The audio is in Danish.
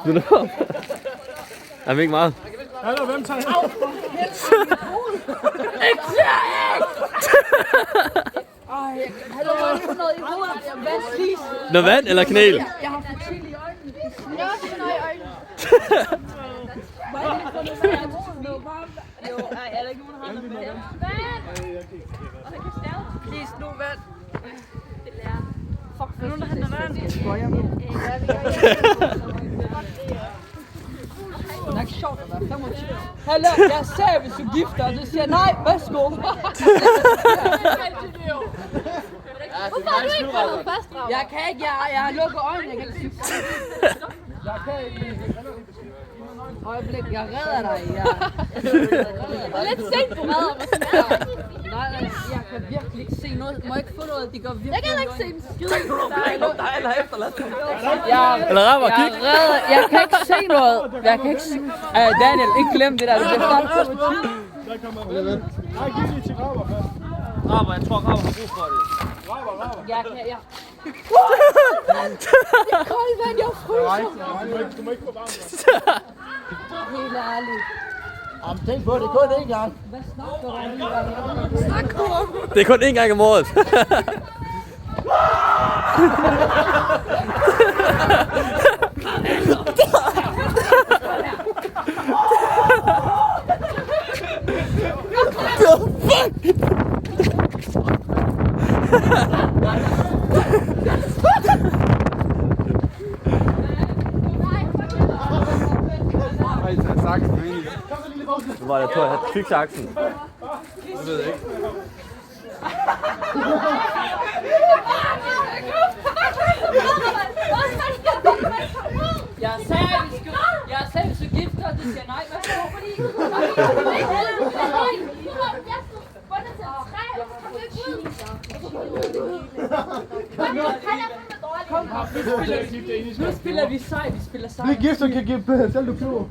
Du nu? Er vi ikke meget? Hallo, hvem tager hen? Noget vand eller knæl? Jeg har fået chili i øjnene. Jeg har også noget i øjnene. Jo, er der ikke nogen, der har noget vand? Og der kan stave. Please, nu vand. Det lærer. Fuck, er nogen, der har noget vand? Det går jeg med. Det er ikke sjovt at være 25. Hallo, jeg ser, hvis du gifter, og du siger nej, værsgo. Hvorfor har du ikke fået fast, Rav? Jeg kan ikke, jeg har lukket øjnene, jeg kan ikke sige. Jeg kan ikke. Øjeblik, jeg redder dig, Det er lidt sent, du redder mig. Nej, jeg kan virkelig ikke se noget. Må jeg ikke få noget? De går virkelig. Jeg kan ikke se en skid. Der er eller efterladt. Eller rammer, kig. Jeg kan ikke se noget. Jeg kan ikke se. Daniel, ikke glem det der. Det bliver snart 25. Der kommer vand. Nej, giv lige til Raber først. Raber, jeg tror Raber har brug for det. Raber. Jeg kan, ja. Det er koldt vand, jeg fryser. Du må ikke få varmt. Helt ærligt. Jamen, tænk på det, kun én gang. Hvad snakker du om? Det er kun én gang om året. Nu var jeg på at have tyksaksen. Det ved jeg ikke. Jeg sagde, hvis du gifter, og du siger nej. Hvad så? Nu spiller vi sej, vi spiller sej. Vi gifter kan give bøger, selv du klog.